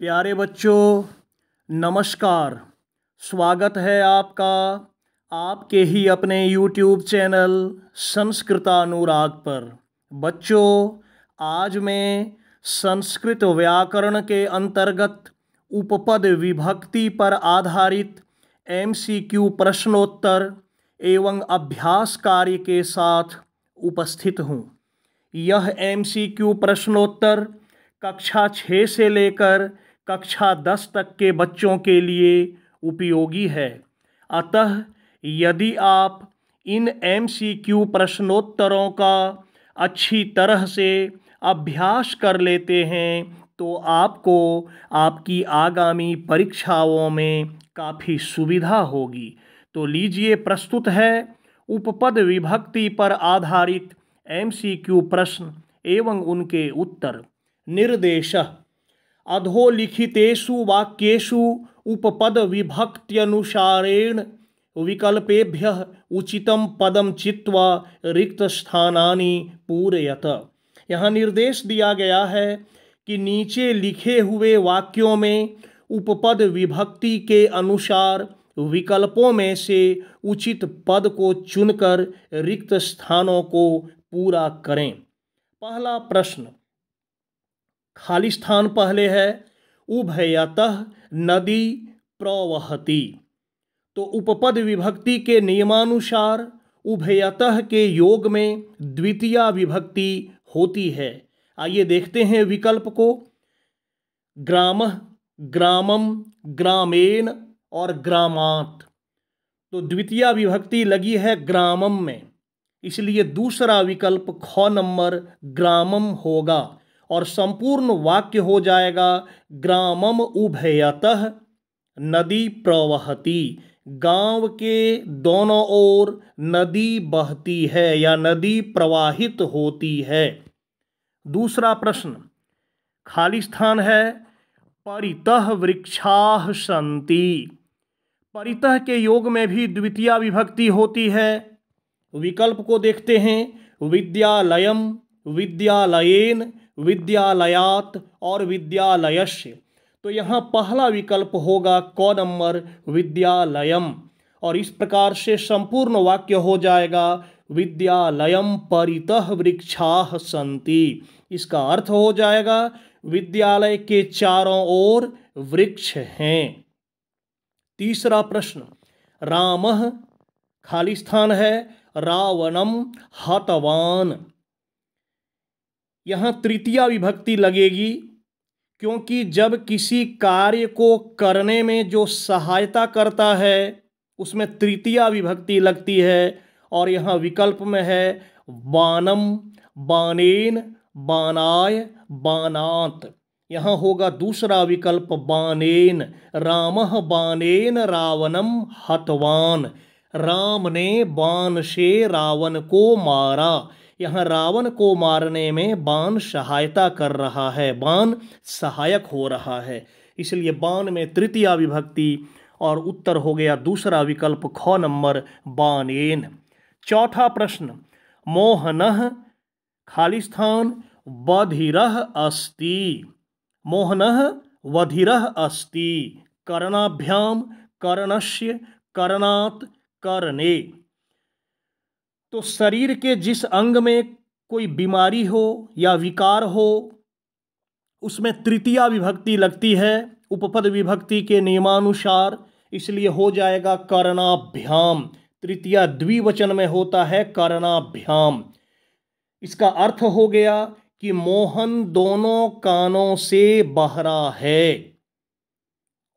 प्यारे बच्चों, नमस्कार। स्वागत है आपका आपके ही अपने YouTube चैनल संस्कृतानुराग पर। बच्चों, आज मैं संस्कृत व्याकरण के अंतर्गत उपपद विभक्ति पर आधारित MCQ प्रश्नोत्तर एवं अभ्यास कार्य के साथ उपस्थित हूँ। यह MCQ प्रश्नोत्तर कक्षा 6 से लेकर कक्षा 10 तक के बच्चों के लिए उपयोगी है। अतः यदि आप इन MCQ प्रश्नोत्तरों का अच्छी तरह से अभ्यास कर लेते हैं तो आपको आपकी आगामी परीक्षाओं में काफ़ी सुविधा होगी। तो लीजिए, प्रस्तुत है उपपद विभक्ति पर आधारित MCQ प्रश्न एवं उनके उत्तर। निर्देशः अधोलिखितेषु वाक्येषु उपपद विभक्त्यनुसारेण विकल्पेभ्यः उचितं पदं चित्वा रिक्तस्थानानि पूरयत। यहाँ निर्देश दिया गया है कि नीचे लिखे हुए वाक्यों में उपपद विभक्ति के अनुसार विकल्पों में से उचित पद को चुनकर रिक्त स्थानों को पूरा करें। पहला प्रश्न, खाली स्थान पहले है, उभयतः नदी प्रवहति। तो उपपद विभक्ति के नियमानुसार उभयतः के योग में द्वितीया विभक्ति होती है। आइए देखते हैं विकल्प को। ग्रामः, ग्रामम, ग्रामेण और ग्रामात्। तो द्वितीया विभक्ति लगी है ग्रामम में, इसलिए दूसरा विकल्प ख नंबर ग्रामम होगा और संपूर्ण वाक्य हो जाएगा ग्रामम उभयतः नदी प्रवहति। गांव के दोनों ओर नदी बहती है या नदी प्रवाहित होती है। दूसरा प्रश्न, खाली स्थान है, परितः वृक्षाः सन्ति। परितः के योग में भी द्वितीया विभक्ति होती है। विकल्प को देखते हैं, विद्यालयम, विद्यालयेन, विद्यालयात् और विद्यालयस्य। तो यहाँ पहला विकल्प होगा क नंबर विद्यालयम और इस प्रकार से संपूर्ण वाक्य हो जाएगा विद्यालयम परितः वृक्षाः सन्ति। इसका अर्थ हो जाएगा विद्यालय के चारों ओर वृक्ष हैं। तीसरा प्रश्न, रामः, खाली स्थान है, रावणम हतवान। यहाँ तृतीया विभक्ति लगेगी क्योंकि जब किसी कार्य को करने में जो सहायता करता है उसमें तृतीया विभक्ति लगती है और यहाँ विकल्प में है बाणम, बाणेन, बाणाय, बाणात्। यहाँ होगा दूसरा विकल्प बाणेन। रामः बाणेन रावणम हतवान। राम ने बाण से रावण को मारा। यहाँ रावण को मारने में बाण सहायता कर रहा है, बाण सहायक हो रहा है, इसलिए बाण में तृतीया विभक्ति और उत्तर हो गया दूसरा विकल्प ख नंबर बाणेन। चौथा प्रश्न, मोहनः, खाली स्थान, बधिरः अस्ति। मोहनः वधिरः अस्ति। करणाभ्याम, कर्णस्य, करणात्, करणे। तो शरीर के जिस अंग में कोई बीमारी हो या विकार हो उसमें तृतीया विभक्ति लगती है उपपद विभक्ति के नियमानुसार, इसलिए हो जाएगा करणाभ्याम। तृतीया द्विवचन में होता है करणाभ्याम। इसका अर्थ हो गया कि मोहन दोनों कानों से बहरा है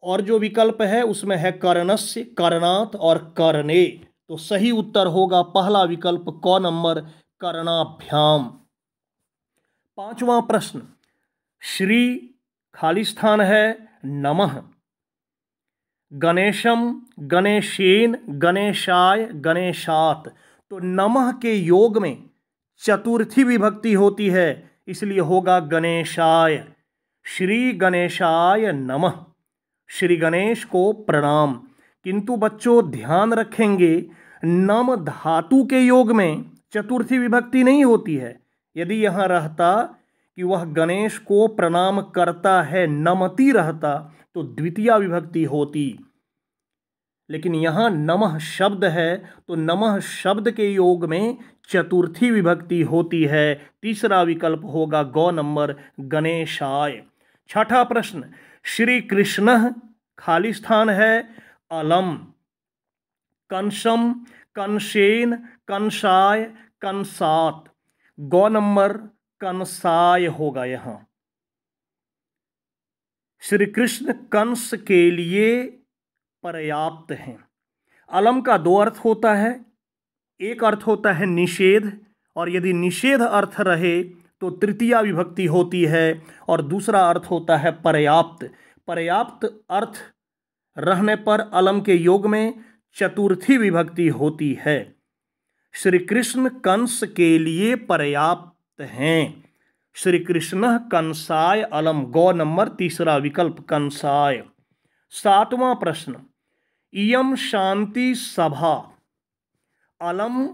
और जो विकल्प है उसमें है कर्णस्य, कर्णात् और करणे। तो सही उत्तर होगा पहला विकल्प क नंबर कर्णाभ्याम। पांचवा प्रश्न, श्री, खाली स्थान है, नमः, गणेशम, गणेशेन, गणेशाय, गणेशात्। तो नमः के योग में चतुर्थी विभक्ति होती है, इसलिए होगा गणेशाय। श्री गणेशाय नमः, श्री गणेश को प्रणाम। किंतु बच्चों ध्यान रखेंगे, नम धातु के योग में चतुर्थी विभक्ति नहीं होती है। यदि यहाँ रहता कि वह गणेश को प्रणाम करता है, नमती रहता, तो द्वितीया विभक्ति होती। लेकिन यहाँ नमः शब्द है, तो नमः शब्द के योग में चतुर्थी विभक्ति होती है। तीसरा विकल्प होगा गौ नंबर, गणेशाय। छठा प्रश्न, श्री कृष्ण खाली स्थान है अलम, कंसम, कंसेन, कंसाय, कंसात। गौ नंबर कंसाय होगा। यहां श्री कृष्ण कंस के लिए पर्याप्त हैं। अलम का दो अर्थ होता है, एक अर्थ होता है निषेध, और यदि निषेध अर्थ रहे तो तृतीया विभक्ति होती है, और दूसरा अर्थ होता है पर्याप्त। पर्याप्त अर्थ रहने पर अलम के योग में चतुर्थी विभक्ति होती है। श्री कृष्ण कंस के लिए पर्याप्त हैं। श्री कृष्ण कंसाय अलम, गौ नंबर तीसरा विकल्प कंसाय। सातवां प्रश्न, इयम शांति सभा अलम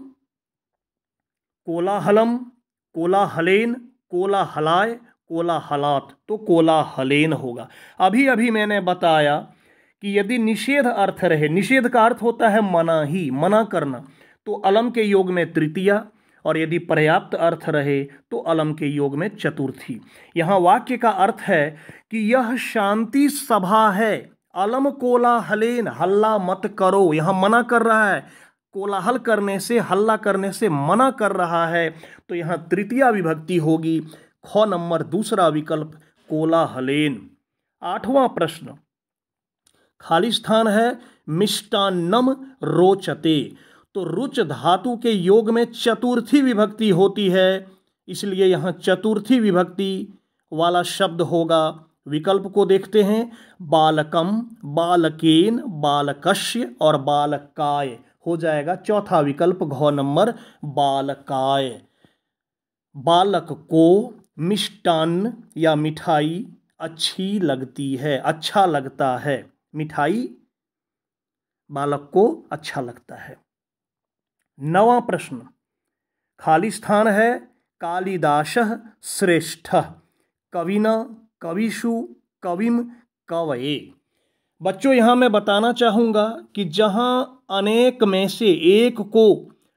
कोलाहलम, कोलाहलेन, कोलाहलाय, कोलाहलात। तो कोलाहलेन होगा। अभी अभी मैंने बताया कि यदि निषेध अर्थ रहे, निषेध का अर्थ होता है मना ही, मना करना, तो अलम के योग में तृतीया, और यदि पर्याप्त अर्थ रहे तो अलम के योग में चतुर्थी। यहाँ वाक्य का अर्थ है कि यह शांति सभा है, अलम कोलाहलेन, हल्ला मत करो, यहाँ मना कर रहा है, कोलाहल करने से, हल्ला करने से मना कर रहा है, तो यहाँ तृतीया विभक्ति होगी। ख नंबर दूसरा विकल्प कोलाहलेन। आठवां प्रश्न, खाली स्थान है मिष्टान्नम रोचते, तो रुच धातु के योग में चतुर्थी विभक्ति होती है, इसलिए यहाँ चतुर्थी विभक्ति वाला शब्द होगा। विकल्प को देखते हैं, बालकम, बालकेन, बालकस्य और बालकाय हो जाएगा। चौथा विकल्प घ नंबर बालकाय। बालक को मिष्टान्न या मिठाई अच्छी लगती है, अच्छा लगता है, मिठाई बालक को अच्छा लगता है। नवां प्रश्न, खाली स्थान है कालिदासः श्रेष्ठः कविना, कविषु, कविम, कवये। बच्चों यहाँ मैं बताना चाहूँगा कि जहाँ अनेक में से एक को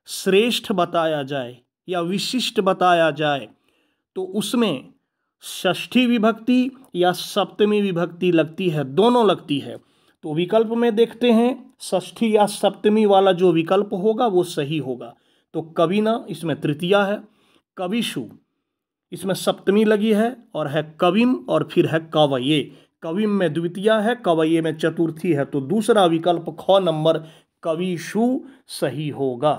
श्रेष्ठ बताया जाए या विशिष्ट बताया जाए तो उसमें षष्ठी विभक्ति या सप्तमी विभक्ति लगती है, दोनों लगती है। तो विकल्प में देखते हैं, षष्ठी या सप्तमी वाला जो विकल्प होगा वो सही होगा। तो कविना इसमें तृतीया है, कविषु इसमें सप्तमी लगी है, और है कविम, और फिर है कवये। कविम में द्वितीया है, कवये में चतुर्थी है, तो दूसरा विकल्प ख नंबर कविषु सही होगा।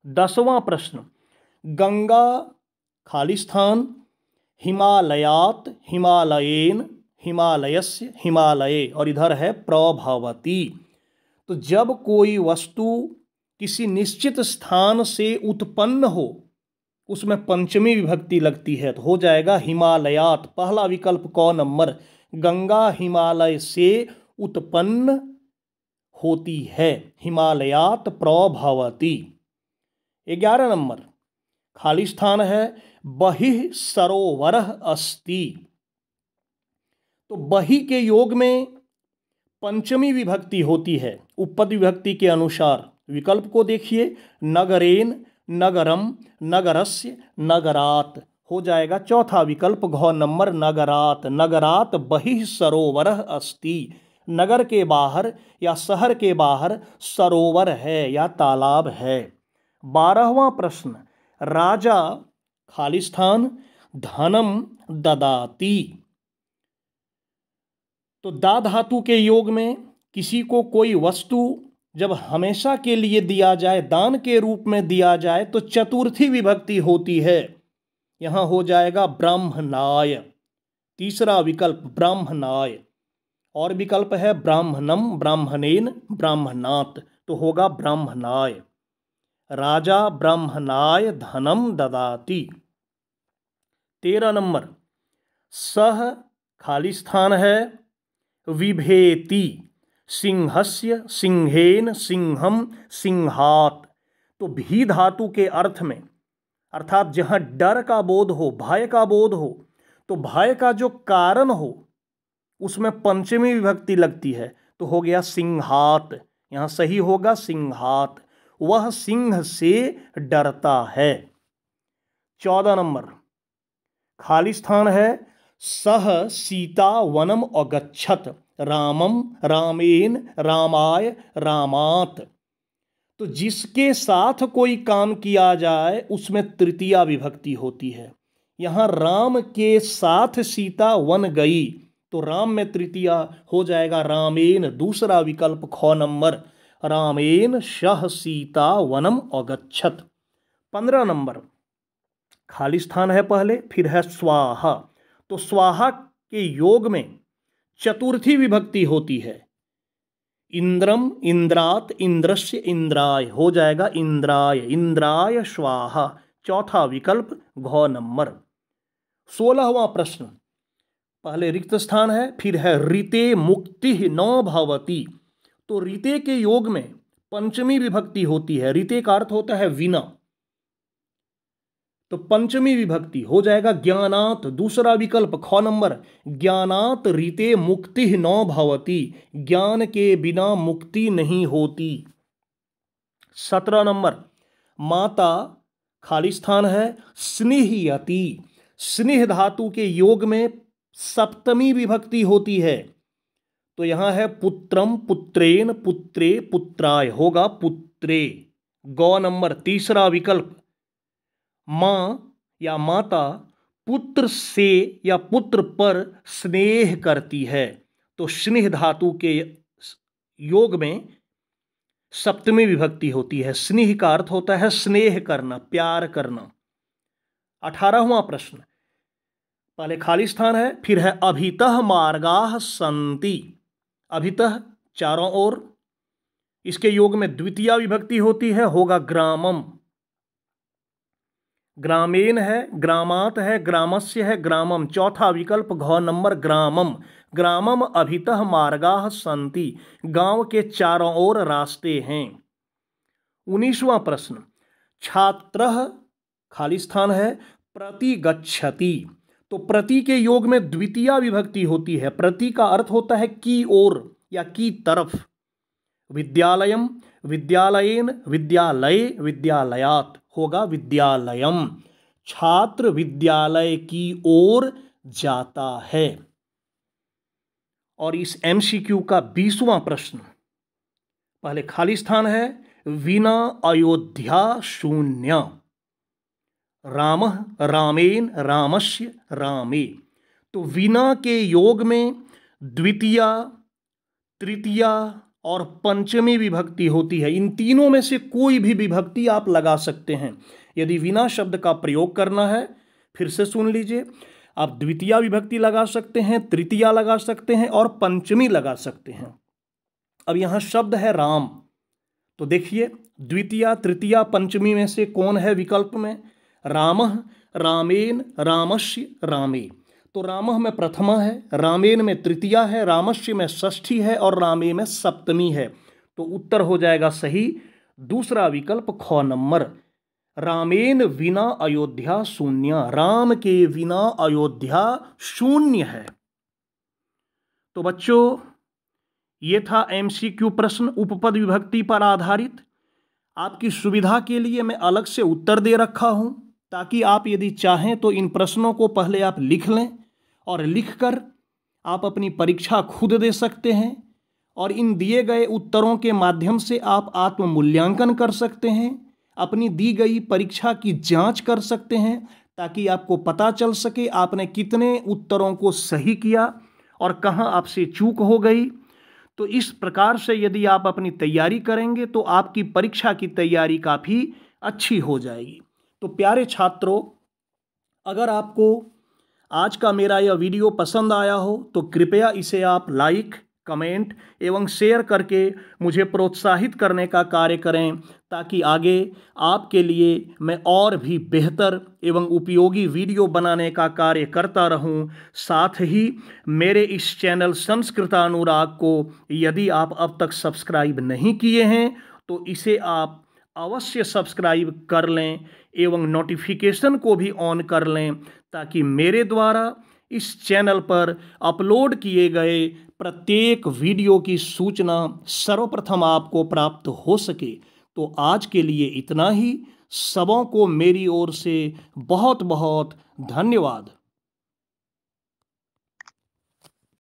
10वां प्रश्न, गंगा खाली स्थान हिमालयात, हिमालयेन, हिमालयस्य, हिमालये, और इधर है प्रभवती। तो जब कोई वस्तु किसी निश्चित स्थान से उत्पन्न हो उसमें पंचमी विभक्ति लगती है, तो हो जाएगा हिमालयात। पहला विकल्प क नंबर, गंगा हिमालय से उत्पन्न होती है, हिमालयात प्रभवती। 11 नंबर, खाली स्थान है बहिः सरोवरः अस्ति, तो बहि के योग में पंचमी विभक्ति होती है उपपद विभक्ति के अनुसार। विकल्प को देखिए, नगरेन, नगरम, नगरस्य, नगरात हो जाएगा। चौथा विकल्प घ नंबर नगरात। नगरात बहिः सरोवरः अस्ति, नगर के बाहर या शहर के बाहर सरोवर है या तालाब है। 12वां प्रश्न, राजा खाली स्थान धनम ददाति, तो दा धातु के योग में किसी को कोई वस्तु जब हमेशा के लिए दिया जाए, दान के रूप में दिया जाए, तो चतुर्थी विभक्ति होती है। यहाँ हो जाएगा ब्राह्मणाय। तीसरा विकल्प ब्राह्मणाय, और विकल्प है ब्राह्मणम, ब्राह्मणेन, ब्राह्मणात, तो होगा ब्राह्मणाय। राजा ब्राह्मणाय धनम ददाति। 13 नंबर, सह खाली स्थान है विभेति, सिंहस्य, सिंहेन, सिंहम, सिंहात, तो भी धातु के अर्थ में अर्थात जहाँ डर का बोध हो, भय का बोध हो, तो भय का जो कारण हो उसमें पंचमी विभक्ति लगती है, तो हो गया सिंहात। यहाँ सही होगा सिंहात, वह सिंह से डरता है। 14 नंबर खाली स्थान है, सह सीता वनम अगच्छत रामम रामेन रामाय रामात। तो जिसके साथ कोई काम किया जाए उसमें तृतीया विभक्ति होती है। यहाँ राम के साथ सीता वन गई, तो राम में तृतीया हो जाएगा रामेन, दूसरा विकल्प ख नंबर, रामेन शह सीता वनम अगच्छत। 15 नंबर खाली स्थान है पहले, फिर है स्वाहा। तो स्वाहा के योग में चतुर्थी विभक्ति होती है, इंद्रम इंद्रात इंद्रस्य इंद्राय, हो जाएगा इंद्राय, इंद्राय स्वाहा, चौथा विकल्प घ नंबर। 16वां प्रश्न, पहले रिक्त स्थान है, फिर है ऋते मुक्ति न भवति। तो ऋते के योग में पंचमी विभक्ति होती है, ऋते का अर्थ होता है विना, तो पंचमी विभक्ति हो जाएगा ज्ञानात, दूसरा विकल्प ख नंबर, ज्ञानात ऋते मुक्ति न भवति, ज्ञान के बिना मुक्ति नहीं होती। 17 नंबर माता खाली स्थान है, स्नेहयति, स्नेह धातु के योग में सप्तमी विभक्ति होती है, तो यहां है पुत्रम पुत्रेन पुत्रे पुत्राय, होगा पुत्रे। ग नंबर तीसरा विकल्प, माँ या माता पुत्र से या पुत्र पर स्नेह करती है, तो स्नेह धातु के योग में सप्तमी विभक्ति होती है। स्नेह का अर्थ होता है स्नेह करना, प्यार करना। 18वां प्रश्न, पहले खाली स्थान है, फिर है अभितः मार्गाः सन्ति। अभितः चारों ओर, इसके योग में द्वितीया विभक्ति होती है, होगा ग्रामम। ग्रामेन है, ग्रामात है, ग्रामस्य है, ग्रामम, चौथा विकल्प घ नंबर ग्रामम। ग्रामम अभितः मार्गाः सन्ति, गांव के चारों ओर रास्ते हैं। 19वां प्रश्न, छात्रः खाली स्थान है, प्रति गच्छति। तो प्रति के योग में द्वितीया विभक्ति होती है, प्रति का अर्थ होता है की ओर या की तरफ। विद्यालयम विद्यालयेन विद्यालये विद्यालयात, होगा विद्यालयम, छात्र विद्यालय की ओर जाता है। और इस एमसीक्यू का 20वां प्रश्न, पहले खाली स्थान है, विना अयोध्या शून्य, रामः रामेन रामस्य रामे। तो विना के योग में द्वितीया, तृतीया और पंचमी विभक्ति होती है। इन तीनों में से कोई भी विभक्ति आप लगा सकते हैं। यदि विना शब्द का प्रयोग करना है, फिर से सुन लीजिए, आप द्वितीया विभक्ति लगा सकते हैं, तृतीया लगा सकते हैं और पंचमी लगा सकते हैं। अब यहाँ शब्द है राम, तो देखिए द्वितीया, तृतीया, पंचमी में से कौन है विकल्प में? रामः रामेन रामस्य रामे। तो रामः में प्रथमा है, रामेन में तृतीया है, रामस्य में षष्ठी है और रामे में सप्तमी है। तो उत्तर हो जाएगा सही दूसरा विकल्प ख नंबर, रामेन विना अयोध्या शून्य, राम के बिना अयोध्या शून्य है। तो बच्चों, ये था एमसीक्यू प्रश्न उपपद विभक्ति पर आधारित। आपकी सुविधा के लिए मैं अलग से उत्तर दे रखा हूं, ताकि आप यदि चाहें तो इन प्रश्नों को पहले आप लिख लें और लिखकर आप अपनी परीक्षा खुद दे सकते हैं, और इन दिए गए उत्तरों के माध्यम से आप आत्म मूल्यांकन कर सकते हैं, अपनी दी गई परीक्षा की जांच कर सकते हैं, ताकि आपको पता चल सके आपने कितने उत्तरों को सही किया और कहाँ आपसे चूक हो गई। तो इस प्रकार से यदि आप अपनी तैयारी करेंगे तो आपकी परीक्षा की तैयारी काफ़ी अच्छी हो जाएगी। तो प्यारे छात्रों, अगर आपको आज का मेरा यह वीडियो पसंद आया हो तो कृपया इसे आप लाइक, कमेंट एवं शेयर करके मुझे प्रोत्साहित करने का कार्य करें, ताकि आगे आपके लिए मैं और भी बेहतर एवं उपयोगी वीडियो बनाने का कार्य करता रहूं। साथ ही मेरे इस चैनल संस्कृतानुराग को यदि आप अब तक सब्सक्राइब नहीं किए हैं तो इसे आप अवश्य सब्सक्राइब कर लें एवं नोटिफिकेशन को भी ऑन कर लें, ताकि मेरे द्वारा इस चैनल पर अपलोड किए गए प्रत्येक वीडियो की सूचना सर्वप्रथम आपको प्राप्त हो सके। तो आज के लिए इतना ही। सबों को मेरी ओर से बहुत बहुत धन्यवाद।